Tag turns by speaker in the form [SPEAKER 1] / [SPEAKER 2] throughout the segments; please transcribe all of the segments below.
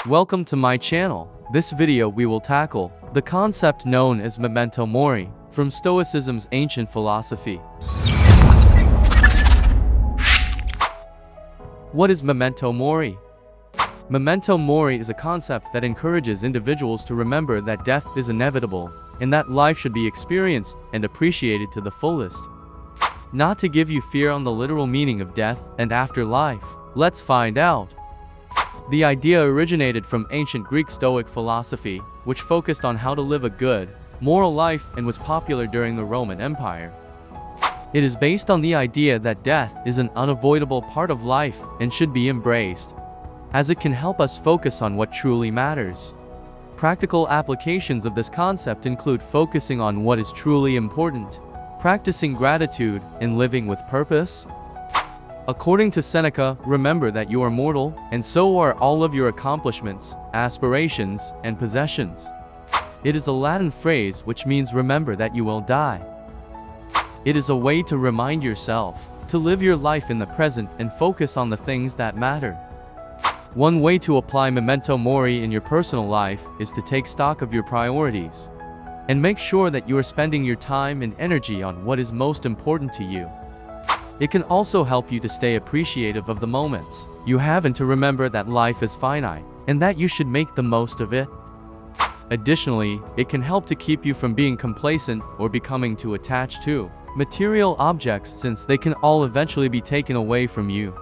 [SPEAKER 1] Welcome to my channel. This video we will tackle the concept known as memento mori from Stoicism's ancient philosophy. What is memento mori? Memento mori is a concept that encourages individuals to remember that death is inevitable and that life should be experienced and appreciated to the fullest. Not to give you fear on the literal meaning of death and afterlife. Let's find out. The idea originated from ancient Greek Stoic philosophy, which focused on how to live a good, moral life and was popular during the Roman Empire. It is based on the idea that death is an unavoidable part of life and should be embraced, as it can help us focus on what truly matters. Practical applications of this concept include focusing on what is truly important, practicing gratitude, and living with purpose. According to Seneca, remember that you are mortal, and so are all of your accomplishments, aspirations, and possessions. It is a Latin phrase which means remember that you will die. It is a way to remind yourself to live your life in the present and focus on the things that matter. One way to apply memento mori in your personal life is to take stock of your priorities and make sure that you are spending your time and energy on what is most important to you. It can also help you to stay appreciative of the moments you have and to remember that life is finite and that you should make the most of it. Additionally, it can help to keep you from being complacent or becoming too attached to material objects, since they can all eventually be taken away from you.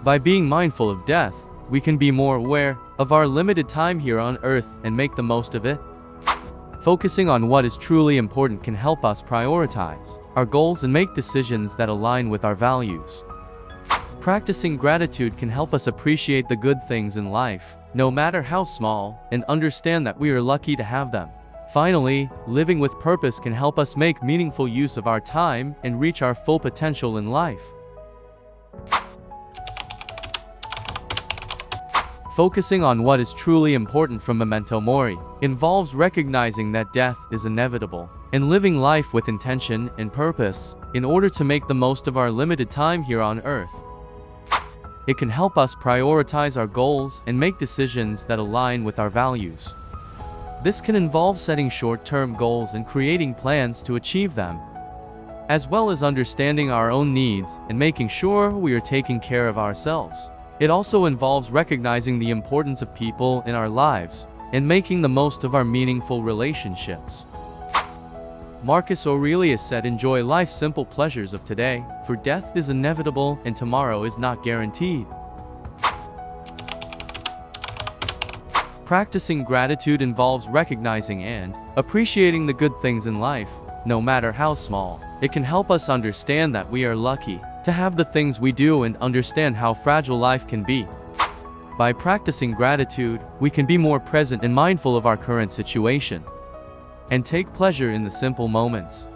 [SPEAKER 1] By being mindful of death, we can be more aware of our limited time here on earth and make the most of it. Focusing on what is truly important can help us prioritize our goals and make decisions that align with our values. Practicing gratitude can help us appreciate the good things in life, no matter how small, and understand that we are lucky to have them. Finally, living with purpose can help us make meaningful use of our time and reach our full potential in life. Focusing on what is truly important from memento mori involves recognizing that death is inevitable and living life with intention and purpose in order to make the most of our limited time here on earth. It can help us prioritize our goals and make decisions that align with our values. This can involve setting short-term goals and creating plans to achieve them, as well as understanding our own needs and making sure we are taking care of ourselves. It also involves recognizing the importance of people in our lives and making the most of our meaningful relationships. Marcus Aurelius said, "Enjoy life's simple pleasures of today, for death is inevitable and tomorrow is not guaranteed." Practicing gratitude involves recognizing and appreciating the good things in life, no matter how small. It can help us understand that we are lucky to have the things we do and understand how fragile life can be. By practicing gratitude, we can be more present and mindful of our current situation and take pleasure in the simple moments.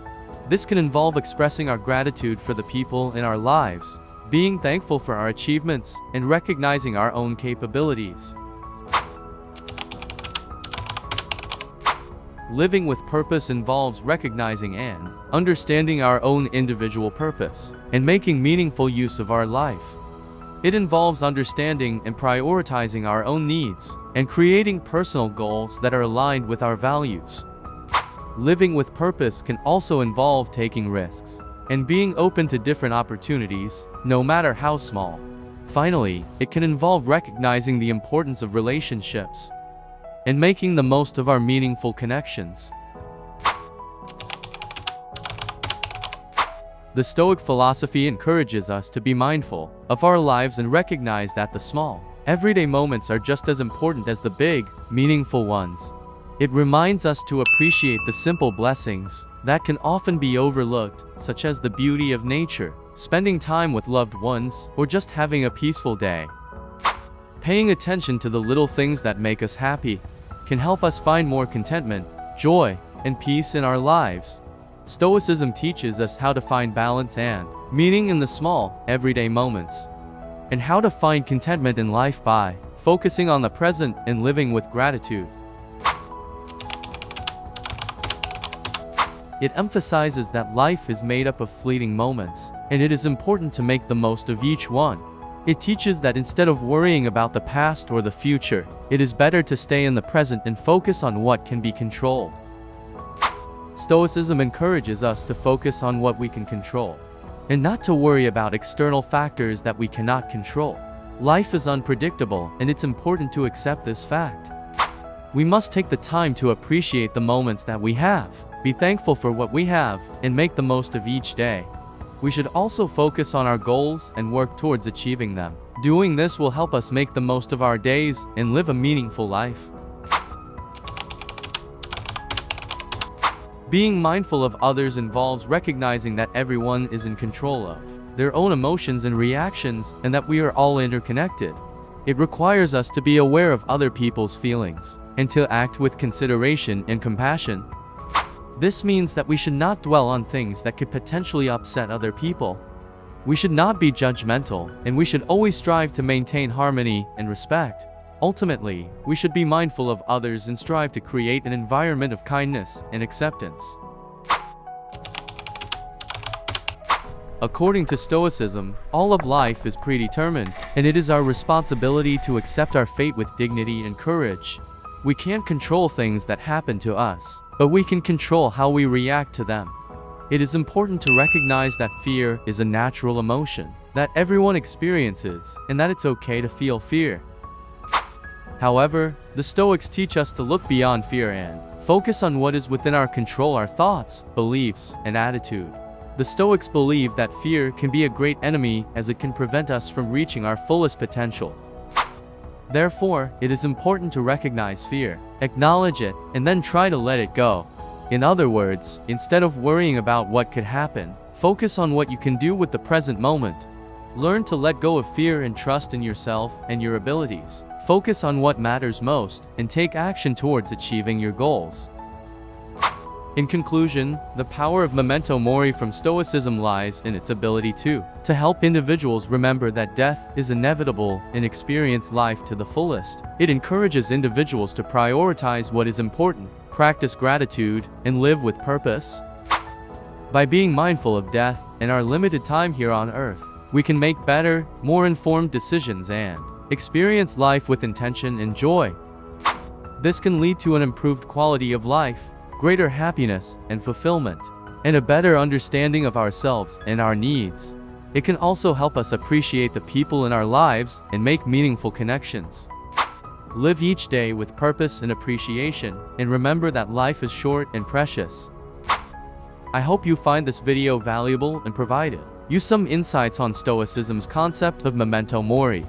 [SPEAKER 1] This can involve expressing our gratitude for the people in our lives, being thankful for our achievements, and recognizing our own capabilities. Living with purpose involves recognizing and understanding our own individual purpose and making meaningful use of our life. It involves understanding and prioritizing our own needs and creating personal goals that are aligned with our values. Living with purpose can also involve taking risks and being open to different opportunities, no matter how small. Finally, it can involve recognizing the importance of relationships and making the most of our meaningful connections. The Stoic philosophy encourages us to be mindful of our lives and recognize that the small, everyday moments are just as important as the big, meaningful ones. It reminds us to appreciate the simple blessings that can often be overlooked, such as the beauty of nature, spending time with loved ones, or just having a peaceful day. Paying attention to the little things that make us happy can help us find more contentment, joy, and peace in our lives. Stoicism teaches us how to find balance and meaning in the small, everyday moments, and how to find contentment in life by focusing on the present and living with gratitude. It emphasizes that life is made up of fleeting moments, and it is important to make the most of each one. It teaches that instead of worrying about the past or the future, it is better to stay in the present and focus on what can be controlled. Stoicism encourages us to focus on what we can control, and not to worry about external factors that we cannot control. Life is unpredictable, and it's important to accept this fact. We must take the time to appreciate the moments that we have, be thankful for what we have, and make the most of each day. We should also focus on our goals and work towards achieving them. Doing this will help us make the most of our days and live a meaningful life. Being mindful of others involves recognizing that everyone is in control of their own emotions and reactions, and that we are all interconnected. It requires us to be aware of other people's feelings, and to act with consideration and compassion. This means that we should not dwell on things that could potentially upset other people. We should not be judgmental, and we should always strive to maintain harmony and respect. Ultimately, we should be mindful of others and strive to create an environment of kindness and acceptance. According to Stoicism, all of life is predetermined, and it is our responsibility to accept our fate with dignity and courage. We can't control things that happen to us, but we can control how we react to them. It is important to recognize that fear is a natural emotion that everyone experiences, and that it's okay to feel fear. However, the Stoics teach us to look beyond fear and focus on what is within our control: our thoughts, beliefs, and attitude. The Stoics believe that fear can be a great enemy, as it can prevent us from reaching our fullest potential. Therefore, it is important to recognize fear, acknowledge it, and then try to let it go. In other words, instead of worrying about what could happen, focus on what you can do with the present moment. Learn to let go of fear and trust in yourself and your abilities. Focus on what matters most, and take action towards achieving your goals. In conclusion, the power of memento mori from Stoicism lies in its ability to help individuals remember that death is inevitable and experience life to the fullest. It encourages individuals to prioritize what is important, practice gratitude, and live with purpose. By being mindful of death and our limited time here on earth, we can make better, more informed decisions and experience life with intention and joy. This can lead to an improved quality of life, greater happiness and fulfillment, and a better understanding of ourselves and our needs. It can also help us appreciate the people in our lives and make meaningful connections. Live each day with purpose and appreciation, and remember that life is short and precious. I hope you find this video valuable and provided you some insights on Stoicism's concept of memento mori.